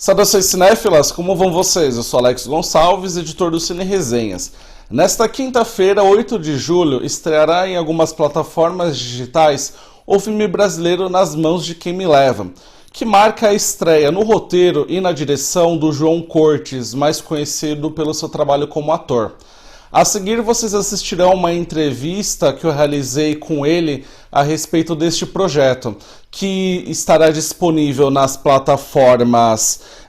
Saudações cinéfilas, como vão vocês? Eu sou Alex Gonçalves, editor do Cine Resenhas. Nesta quinta-feira, 8 de julho, estreará em algumas plataformas digitais o filme brasileiro Nas Mãos de Quem Me Leva, que marca a estreia no roteiro e na direção do João Cortes, mais conhecido pelo seu trabalho como ator. A seguir, vocês assistirão uma entrevista que eu realizei com ele a respeito deste projeto, que estará disponível nas plataformas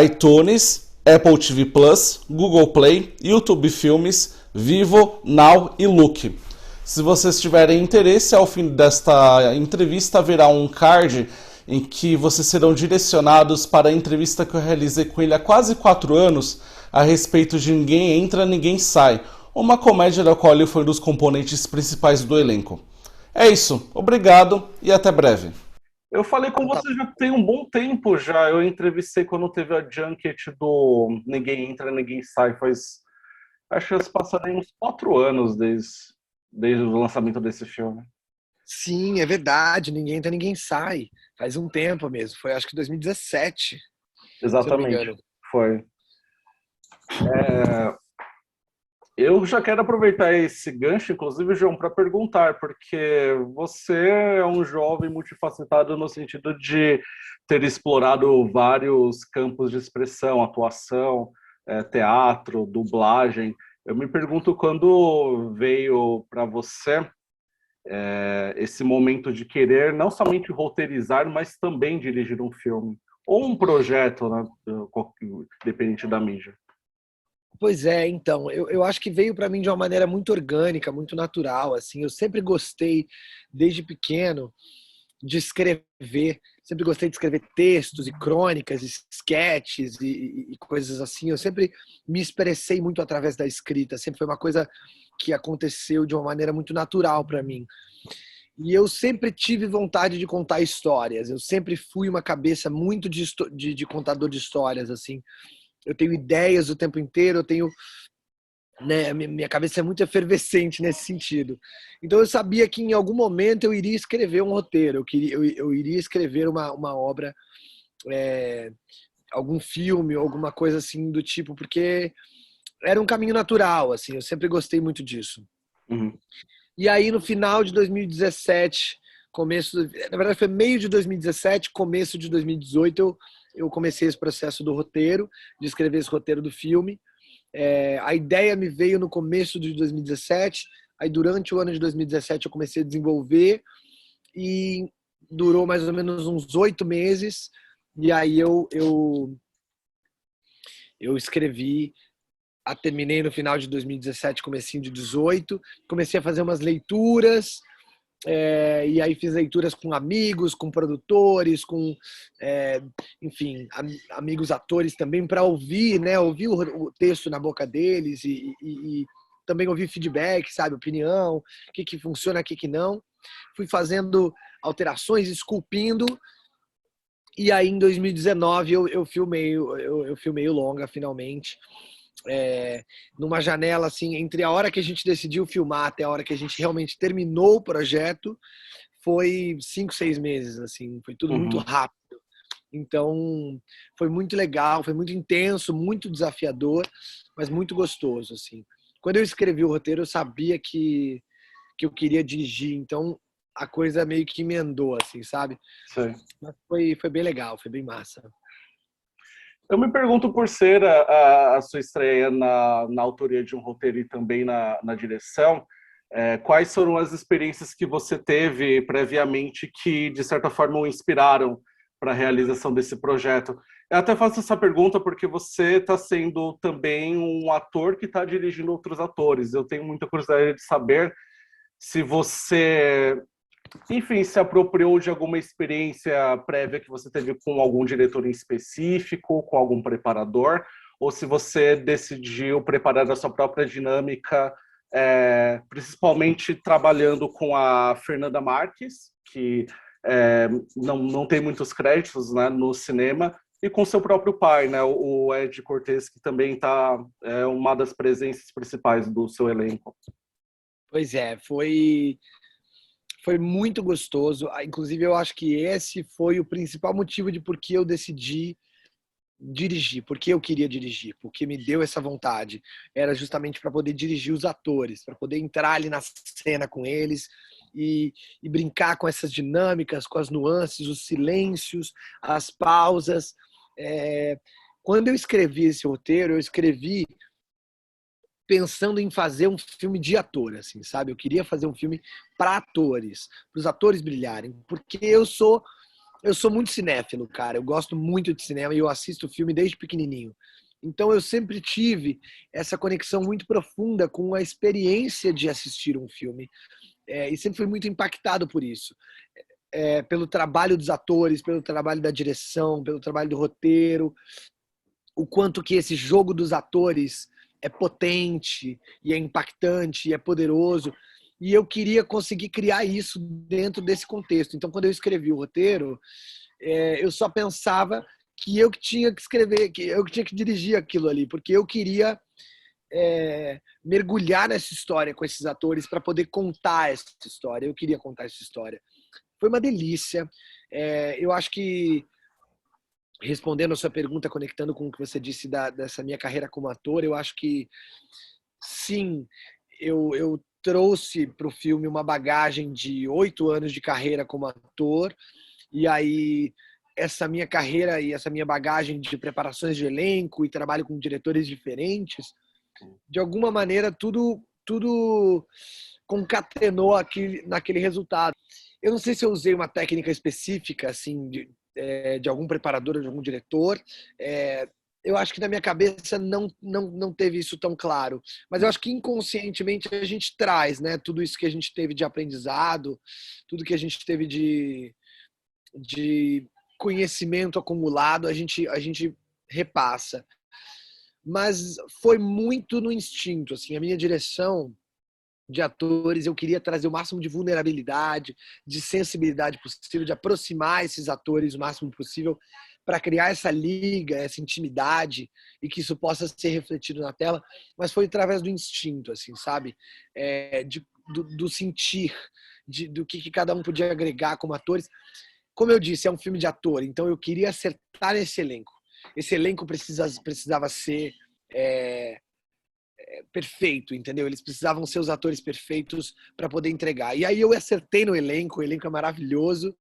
iTunes, Apple TV Plus, Google Play, YouTube Filmes, Vivo, Now e Look. Se vocês tiverem interesse, ao fim desta entrevista haverá um card em que vocês serão direcionados para a entrevista que eu realizei com ele há quase 4 anos a respeito de Ninguém Entra, Ninguém Sai, uma comédia da qual ele foi um dos componentes principais do elenco. É isso, obrigado e até breve. Eu falei com você já tem um bom tempo já, eu entrevistei quando teve a junket do Ninguém Entra, Ninguém Sai, acho que se passaram uns 4 anos desde o lançamento desse filme. Sim, é verdade. Ninguém entra, ninguém sai. Faz um tempo mesmo. Foi acho que 2017, se eu não me Exatamente, engano. foi. Eu já quero aproveitar esse gancho, inclusive, João, para perguntar, porque você é um jovem multifacetado no sentido de ter explorado vários campos de expressão, atuação, teatro, dublagem. Eu me pergunto quando veio para você esse momento de querer não somente roteirizar, mas também dirigir um filme ou um projeto, né, dependente da mídia. Pois é, então, eu acho que veio para mim de uma maneira muito orgânica, muito natural, assim. Eu sempre gostei, desde pequeno, de escrever. Sempre gostei de escrever textos e crônicas, e sketches e coisas assim. Eu sempre me expressei muito através da escrita. Sempre foi uma coisa que aconteceu de uma maneira muito natural para mim. E eu sempre tive vontade de contar histórias. Eu sempre fui uma cabeça muito de contador de histórias, assim. Eu tenho ideias o tempo inteiro, eu tenho, né, minha cabeça é muito efervescente nesse sentido. Então eu sabia que em algum momento eu iria escrever um roteiro, eu iria escrever uma obra, é, algum filme, alguma coisa assim do tipo, porque era um caminho natural, assim, eu sempre gostei muito disso. Uhum. E aí no final de 2017, na verdade foi meio de 2017, começo de 2018, eu comecei esse processo do roteiro, de escrever esse roteiro do filme. A ideia me veio no começo de 2017, aí durante o ano de 2017 eu comecei a desenvolver e durou mais ou menos uns 8 meses, e aí eu escrevi, terminei no final de 2017, comecinho de 18, comecei a fazer umas leituras, e aí fiz leituras com amigos, com produtores, enfim, amigos atores também, para ouvir, né, ouvir o texto na boca deles e também ouvir feedback, sabe, opinião, o que funciona, o que não. Fui fazendo alterações, esculpindo, e aí em 2019 eu filmei o longa finalmente. Numa janela assim, entre a hora que a gente decidiu filmar até a hora que a gente realmente terminou o projeto, foi 5, 6 meses, assim, foi tudo muito Uhum. rápido. Então, foi muito legal, foi muito intenso, muito desafiador, mas muito gostoso, assim. Quando eu escrevi o roteiro, eu sabia que eu queria dirigir, então a coisa meio que emendou, assim, sabe? Sei. Mas foi bem legal, foi bem massa. Eu me pergunto, por ser a sua estreia na autoria de um roteiro e também na direção, quais foram as experiências que você teve previamente que, de certa forma, o inspiraram para a realização desse projeto? Eu até faço essa pergunta porque você está sendo também um ator que está dirigindo outros atores. Eu tenho muita curiosidade de saber se você, enfim, se apropriou de alguma experiência prévia que você teve com algum diretor em específico, com algum preparador, ou se você decidiu preparar a sua própria dinâmica, principalmente trabalhando com a Fernanda Marques, que não tem muitos créditos, né, no cinema, e com seu próprio pai, né, o Ed Cortez, que também está uma das presenças principais do seu elenco. Pois é, foi muito gostoso. Inclusive, eu acho que esse foi o principal motivo de por que eu decidi dirigir, porque eu queria dirigir, porque me deu essa vontade. Era justamente para poder dirigir os atores, para poder entrar ali na cena com eles e brincar com essas dinâmicas, com as nuances, os silêncios, as pausas. É, quando eu escrevi esse roteiro, eu escrevi pensando em fazer um filme de ator, assim, sabe? Eu queria fazer um filme para atores, para os atores brilharem, porque eu sou muito cinéfilo, cara. Eu gosto muito de cinema e eu assisto filme desde pequenininho. Então eu sempre tive essa conexão muito profunda com a experiência de assistir um filme. E sempre fui muito impactado por isso. Pelo trabalho dos atores, pelo trabalho da direção, pelo trabalho do roteiro, o quanto que esse jogo dos atores é potente e é impactante e é poderoso. E eu queria conseguir criar isso dentro desse contexto. Então, quando eu escrevi o roteiro, eu só pensava que eu que tinha que escrever, que eu que tinha que dirigir aquilo ali, porque eu queria mergulhar nessa história com esses atores para poder contar essa história. Eu queria contar essa história. Foi uma delícia. Eu acho que, respondendo a sua pergunta, conectando com o que você disse dessa minha carreira como ator, eu acho que sim, eu trouxe para o filme uma bagagem de 8 anos de carreira como ator, e aí essa minha carreira e essa minha bagagem de preparações de elenco e trabalho com diretores diferentes, de alguma maneira tudo concatenou aqui naquele resultado. Eu não sei se eu usei uma técnica específica assim de algum preparador ou de algum diretor. Eu acho que na minha cabeça não teve isso tão claro, mas eu acho que inconscientemente a gente traz, né, tudo isso que a gente teve de aprendizado, tudo que a gente teve de conhecimento acumulado, a gente repassa. Mas foi muito no instinto, assim, a minha direção de atores, eu queria trazer o máximo de vulnerabilidade, de sensibilidade possível, de aproximar esses atores o máximo possível para criar essa liga, essa intimidade e que isso possa ser refletido na tela, mas foi através do instinto, assim, sabe? Do sentir, do que cada um podia agregar como atores. Como eu disse, é um filme de ator, então eu queria acertar esse elenco. Esse elenco precisava ser perfeito, entendeu? Eles precisavam ser os atores perfeitos para poder entregar. E aí eu acertei no elenco, o elenco é maravilhoso.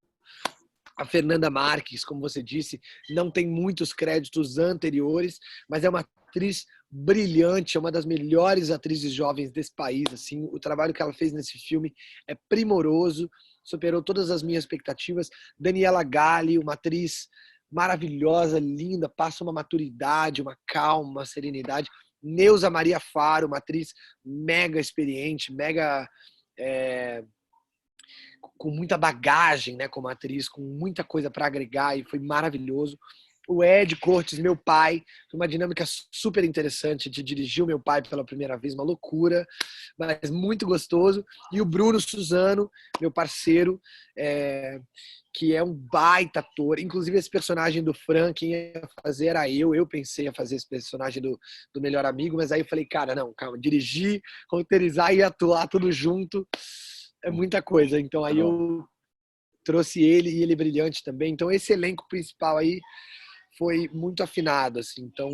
A Fernanda Marques, como você disse, não tem muitos créditos anteriores, mas é uma atriz brilhante, é uma das melhores atrizes jovens desse país. Assim, o trabalho que ela fez nesse filme é primoroso, superou todas as minhas expectativas. Daniela Galli, uma atriz maravilhosa, linda, passa uma maturidade, uma calma, uma serenidade. Neuza Maria Faro, uma atriz mega experiente, mega com muita bagagem, né, como atriz, com muita coisa para agregar, e foi maravilhoso. O Ed Cortes, meu pai, foi uma dinâmica super interessante de dirigir o meu pai pela primeira vez, uma loucura, mas muito gostoso. E o Bruno Suzano, meu parceiro, que é um baita ator. Inclusive, esse personagem do Frank, quem ia fazer era eu. Eu pensei em fazer esse personagem do melhor amigo, mas aí eu falei, cara, não, calma, dirigir, roteirizar e atuar tudo junto é muita coisa. Então aí eu trouxe ele e ele é brilhante também. Então esse elenco principal aí foi muito afinado, assim. Então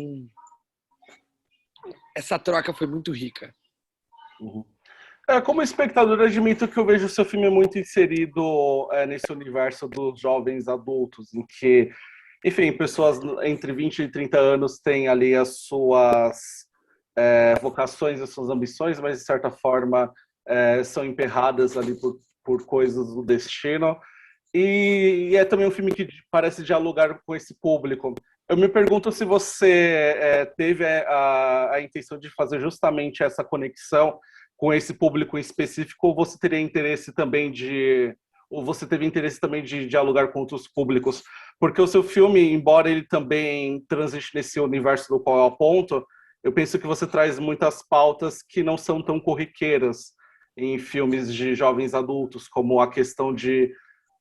essa troca foi muito rica. Uhum. Como espectador, eu admito que eu vejo o seu filme muito inserido nesse universo dos jovens adultos, em que, enfim, pessoas entre 20 e 30 anos têm ali as suas vocações, as suas ambições, mas de certa forma são emperradas ali por coisas do destino. E é também um filme que parece dialogar com esse público. Eu me pergunto se você teve a intenção de fazer justamente essa conexão com esse público em específico, ou você teria interesse também ou você teve interesse também de dialogar com outros públicos? Porque o seu filme, embora ele também transite nesse universo do qual eu aponto, eu penso que você traz muitas pautas que não são tão corriqueiras em filmes de jovens adultos, como a questão de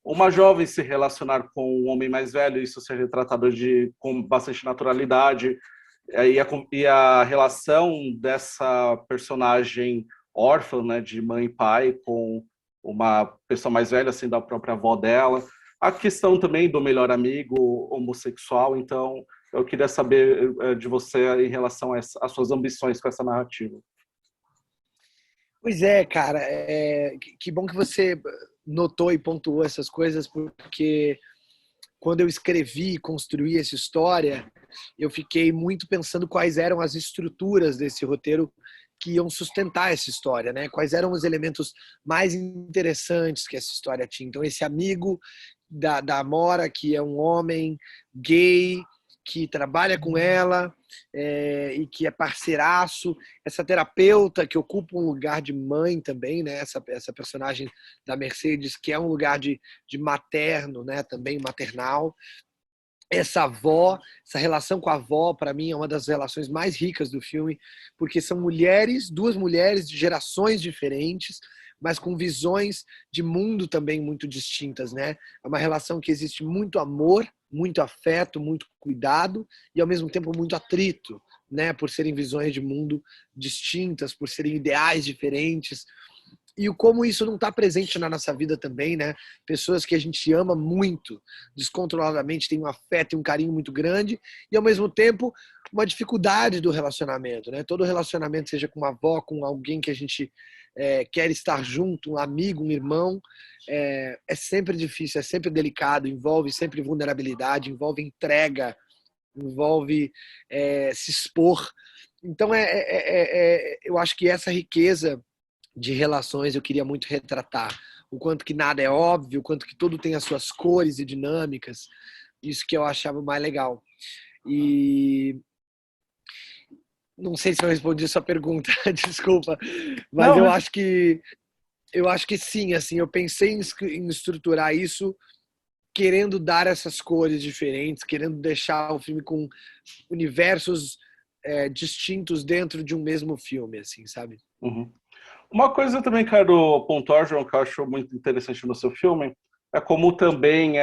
uma jovem se relacionar com um homem mais velho, isso ser retratado com bastante naturalidade, e a relação dessa personagem órfã, né, de mãe e pai, com uma pessoa mais velha, assim, da própria avó dela, a questão também do melhor amigo homossexual. Então Eu queria saber de você em relação às suas ambições com essa narrativa. Pois é, cara, que bom que você notou e pontuou essas coisas, porque quando eu escrevi e construí essa história, eu fiquei muito pensando quais eram as estruturas desse roteiro que iam sustentar essa história, né? Quais eram os elementos mais interessantes que essa história tinha. Então, esse amigo da Amora, que é um homem gay, que trabalha com ela e que é parceiraço, essa terapeuta que ocupa um lugar de mãe também, né? Essa personagem da Mercedes, que é um lugar de materno, né? Também maternal. Essa avó, essa relação com a avó, para mim, é uma das relações mais ricas do filme, porque são mulheres, duas mulheres de gerações diferentes, mas com visões de mundo também muito distintas, né? É uma relação que existe muito amor, muito afeto, muito cuidado e, ao mesmo tempo, muito atrito, né? Por serem visões de mundo distintas, por serem ideais diferentes, e como isso não está presente na nossa vida também, né? Pessoas que a gente ama muito, descontroladamente, tem um afeto e um carinho muito grande, e ao mesmo tempo uma dificuldade do relacionamento, né? Todo relacionamento, seja com uma avó, com alguém que a gente quer estar junto, um amigo, um irmão, é sempre difícil, é sempre delicado, envolve sempre vulnerabilidade, envolve entrega, envolve se expor. Então, eu acho que essa riqueza de relações eu queria muito retratar. O quanto que nada é óbvio, o quanto que tudo tem as suas cores e dinâmicas. Isso que eu achava mais legal. E não sei se eu respondi a sua pergunta, desculpa, mas Não, eu acho que sim, assim, eu pensei em estruturar isso querendo dar essas cores diferentes, querendo deixar o filme com universos distintos dentro de um mesmo filme, assim, sabe? uhum. Uma coisa também quero pontuar, João, que eu acho muito interessante no seu filme, é como também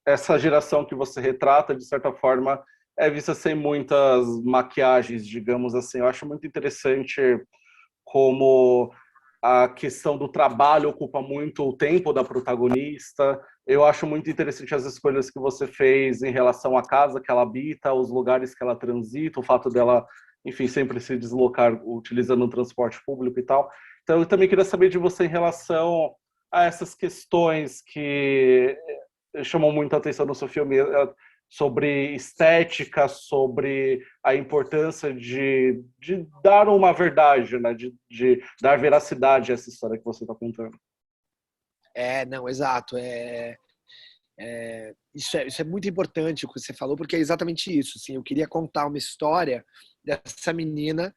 essa geração que você retrata, de certa forma, é vista sem muitas maquiagens, digamos assim. Eu acho muito interessante como a questão do trabalho ocupa muito o tempo da protagonista. Eu acho muito interessante as escolhas que você fez em relação à casa que ela habita, os lugares que ela transita, o fato dela, enfim, sempre se deslocar utilizando o transporte público e tal. Então, eu também queria saber de você em relação a essas questões que chamam muito a atenção no seu filme, sobre estética, sobre a importância de dar uma verdade, né? De dar veracidade a essa história que você está contando. Não, exato. Isso é muito importante o que você falou, porque é exatamente isso. Assim, eu queria contar uma história dessa menina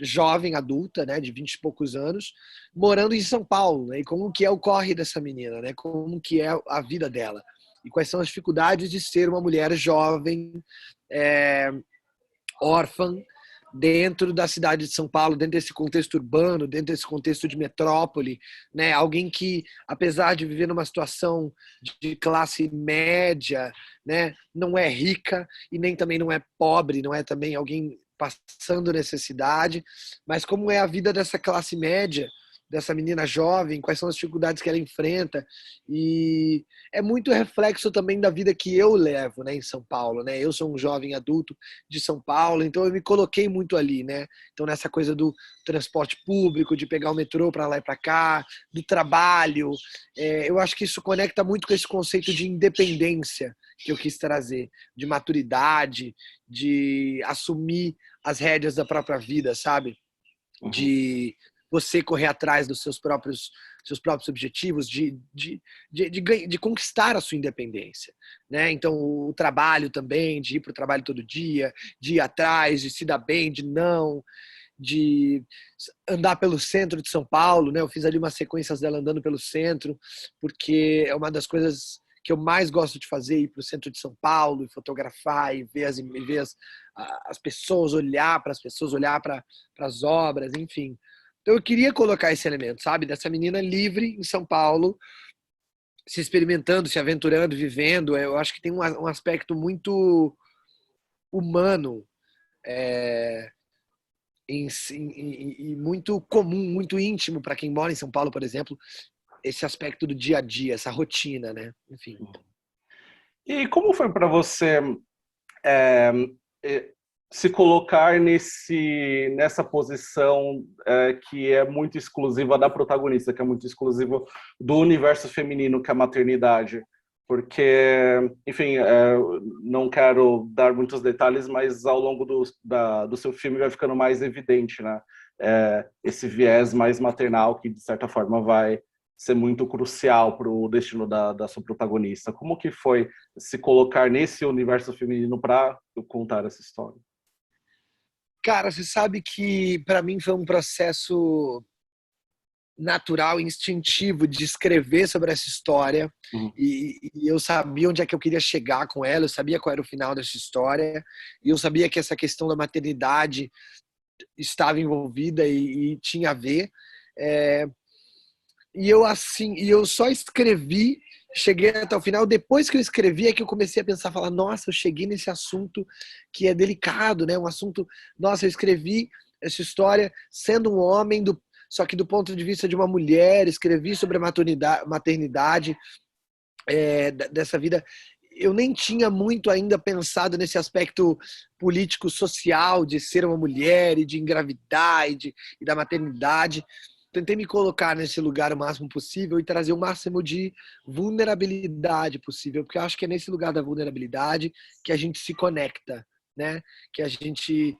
jovem, adulta, né, de 20 e poucos anos, morando em São Paulo, né, e como que é o corre dessa menina, né, como que é a vida dela, e quais são as dificuldades de ser uma mulher jovem, órfã, dentro da cidade de São Paulo, dentro desse contexto urbano, dentro desse contexto de metrópole, né? Alguém que, apesar de viver numa situação de classe média, né, não é rica e nem também não é pobre, não é também alguém passando necessidade, mas como é a vida dessa classe média, dessa menina jovem, quais são as dificuldades que ela enfrenta, e é muito reflexo também da vida que eu levo, né, em São Paulo, né? Eu sou um jovem adulto de São Paulo, então eu me coloquei muito ali, né? Então nessa coisa do transporte público, de pegar o metrô para lá e para cá, do trabalho, eu acho que isso conecta muito com esse conceito de independência que eu quis trazer, de maturidade, de assumir as rédeas da própria vida, sabe? Uhum. De você correr atrás dos seus próprios objetivos, de conquistar a sua independência, né? Então, o trabalho também, de ir para o trabalho todo dia, de ir atrás, de se dar bem, de andar pelo centro de São Paulo, né? Eu fiz ali umas sequências dela andando pelo centro, porque é uma das coisas que eu mais gosto de fazer, ir para o centro de São Paulo, e fotografar, e ver as pessoas, olhar para as pessoas, olhar para as obras, enfim. Então eu queria colocar esse elemento, sabe? Dessa menina livre em São Paulo, se experimentando, se aventurando, vivendo. Eu acho que tem um aspecto muito humano e muito comum, muito íntimo para quem mora em São Paulo, por exemplo, esse aspecto do dia a dia, essa rotina, né? Enfim. E como foi para você é, é, se colocar nessa posição que é muito exclusiva da protagonista, que é muito exclusiva do universo feminino, que é a maternidade? Porque, enfim, não quero dar muitos detalhes, mas ao longo do seu filme vai ficando mais evidente, né? Esse viés mais maternal que, de certa forma, vai ser muito crucial para o destino da sua protagonista. Como que foi se colocar nesse universo feminino para contar essa história? Cara, você sabe que para mim foi um processo natural, instintivo de escrever sobre essa história Uhum. e eu sabia onde é que eu queria chegar com ela, eu sabia qual era o final dessa história e eu sabia que essa questão da maternidade estava envolvida e tinha a ver. É, e eu só escrevi, cheguei até o final. Depois que eu escrevi é que eu comecei a pensar, falar, nossa, eu cheguei nesse assunto que é delicado, né? Um assunto, nossa, eu escrevi essa história sendo um homem só que do ponto de vista de uma mulher, escrevi sobre a maternidade dessa vida. Eu nem tinha muito ainda pensado nesse aspecto político-social de ser uma mulher e de engravidar e da maternidade. Tentei me colocar nesse lugar o máximo possível e trazer o máximo de vulnerabilidade possível, porque eu acho que é nesse lugar da vulnerabilidade que a gente se conecta, né? Que a gente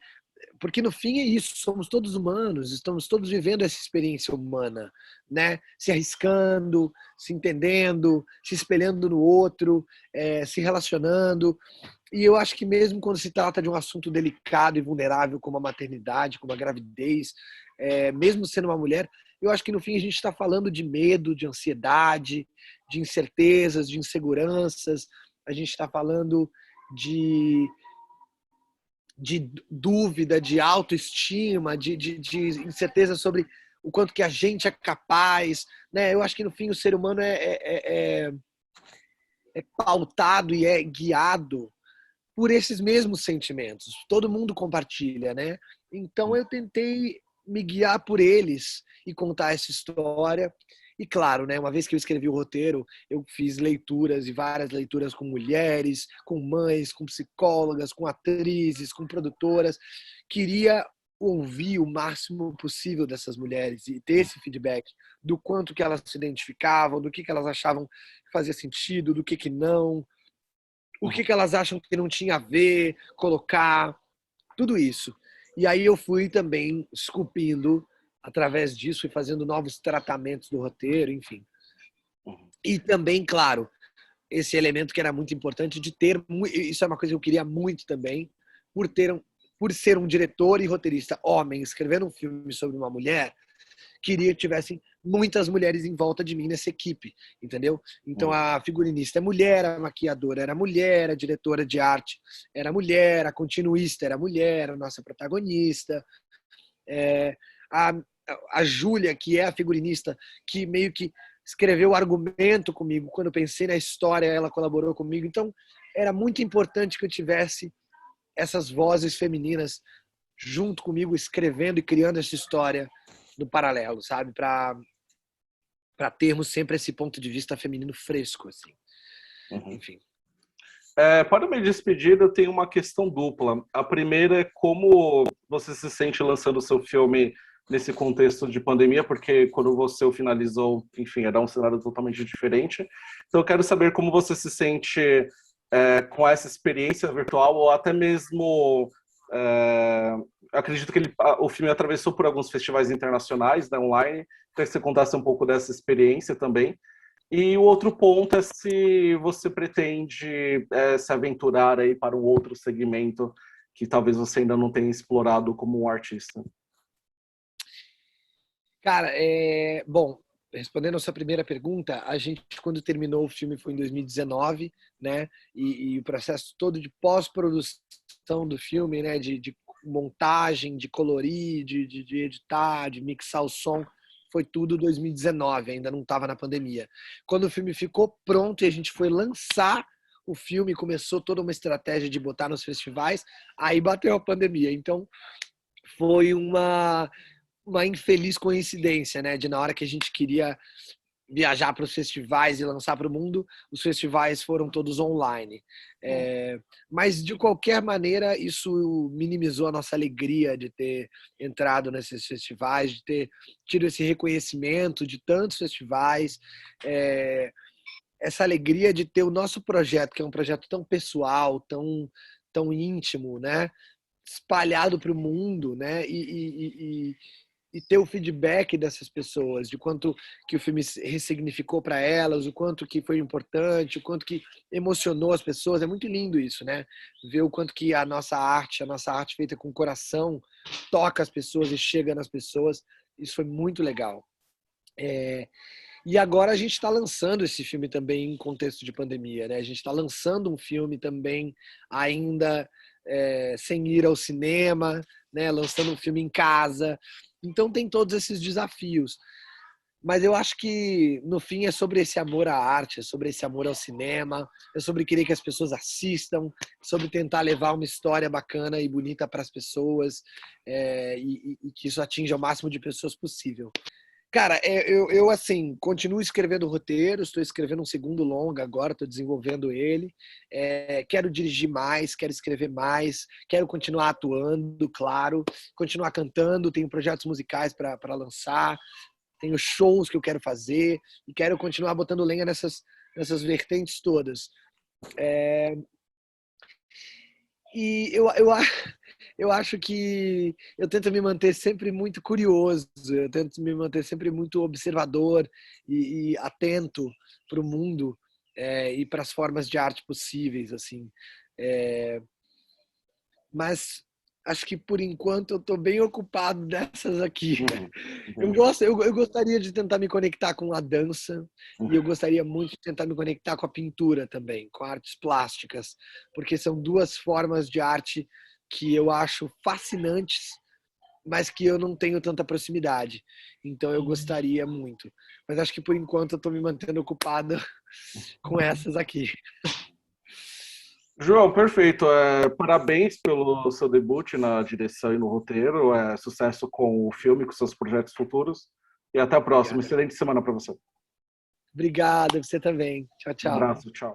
porque no fim é isso, somos todos humanos, estamos todos vivendo essa experiência humana, né? Se arriscando, se entendendo, se espelhando no outro, se relacionando. E eu acho que mesmo quando se trata de um assunto delicado e vulnerável como a maternidade, como a gravidez, mesmo sendo uma mulher, eu acho que no fim a gente está falando de medo, de ansiedade, de incertezas, de inseguranças. A gente está falando de dúvida, de autoestima, de incerteza sobre o quanto que a gente é capaz, né? Eu acho que no fim o ser humano é pautado e é guiado por esses mesmos sentimentos. Todo mundo compartilha, né? Então eu tentei me guiar por eles e contar essa história. E claro, né, uma vez que eu escrevi o roteiro, eu fiz leituras e várias leituras com mulheres, com mães, com psicólogas, com atrizes, com produtoras. Queria ouvir o máximo possível dessas mulheres e ter esse feedback do quanto que elas se identificavam, do que elas achavam que fazia sentido, do que não, o que elas acham que não tinha a ver, colocar, tudo isso. E aí eu fui também esculpindo através disso e fazendo novos tratamentos do roteiro, enfim. E também, claro, esse elemento que era muito importante de ter, isso é uma coisa que eu queria muito também, por ter por ser um diretor e roteirista homem escrevendo um filme sobre uma mulher, queria que tivessem muitas mulheres em volta de mim nessa equipe, entendeu? Então a figurinista é mulher, a maquiadora era mulher, a diretora de arte era mulher, a continuista era mulher, a nossa protagonista, a, a Júlia, que é a figurinista, que meio que escreveu o argumento comigo, quando eu pensei na história, ela colaborou comigo, então era muito importante que eu tivesse essas vozes femininas junto comigo, escrevendo e criando essa história no paralelo, sabe? Para termos sempre esse ponto de vista feminino fresco, assim. Uhum. Enfim. Para me despedir, eu tenho uma questão dupla. A primeira é como você se sente lançando o seu filme nesse contexto de pandemia, porque quando você o finalizou, enfim, era um cenário totalmente diferente. Então, eu quero saber como você se sente com essa experiência virtual, ou até mesmo. Acredito que o filme atravessou por alguns festivais internacionais, né, online. Queria que você contasse um pouco dessa experiência também. E o outro ponto é se você pretende se aventurar aí para um outro segmento que talvez você ainda não tenha explorado como um artista. Cara, bom, respondendo a sua primeira pergunta, a gente, quando terminou o filme, foi em 2019, né? E o processo todo de pós-produção do filme, né? De montagem, de colorir, de editar, de mixar o som, foi tudo 2019, ainda não estava na pandemia. Quando o filme ficou pronto e a gente foi lançar o filme, começou toda uma estratégia de botar nos festivais, aí bateu a pandemia. Então, foi uma infeliz coincidência, né? De na hora que a gente queria viajar para os festivais e lançar para o mundo, os festivais foram todos online. Mas, de qualquer maneira, isso minimizou a nossa alegria de ter entrado nesses festivais, de ter tido esse reconhecimento de tantos festivais, essa alegria de ter o nosso projeto, que é um projeto tão pessoal, tão íntimo, né? Espalhado para o mundo, né? E ter o feedback dessas pessoas, de quanto que o filme ressignificou para elas, o quanto que foi importante, o quanto que emocionou as pessoas. É muito lindo isso, né? Ver o quanto que a nossa arte feita com coração, toca as pessoas e chega nas pessoas. Isso foi muito legal. E agora a gente está lançando esse filme também em contexto de pandemia, né? A gente está lançando um filme também ainda sem ir ao cinema, né? Lançando um filme em casa. Então tem todos esses desafios. Mas eu acho que, no fim, é sobre esse amor à arte, é sobre esse amor ao cinema, é sobre querer que as pessoas assistam, é sobre tentar levar uma história bacana e bonita para as pessoas, e que isso atinja o máximo de pessoas possível. Cara, eu assim, continuo escrevendo roteiro, estou escrevendo um segundo longa agora, estou desenvolvendo ele. Quero dirigir mais, quero escrever mais, quero continuar atuando, claro, continuar cantando, tenho projetos musicais para lançar, tenho shows que eu quero fazer e quero continuar botando lenha nessas vertentes todas. E eu acho que eu tento me manter sempre muito curioso, eu tento me manter sempre muito observador e atento para o mundo, e para as formas de arte possíveis, assim. Mas acho que por enquanto eu estou bem ocupado dessas aqui. Eu gostaria de tentar me conectar com a dança e eu gostaria muito de tentar me conectar com a pintura também, com artes plásticas, porque são duas formas de arte que eu acho fascinantes, mas que eu não tenho tanta proximidade. Então eu gostaria muito. Mas acho que por enquanto eu estou me mantendo ocupado com essas aqui. João, perfeito. Parabéns pelo seu debut na direção e no roteiro. Sucesso com o filme, com seus projetos futuros. E até a próxima. Obrigado. Excelente semana para você. Obrigado, você também. Tchau, Um tchau. abraço, tchau.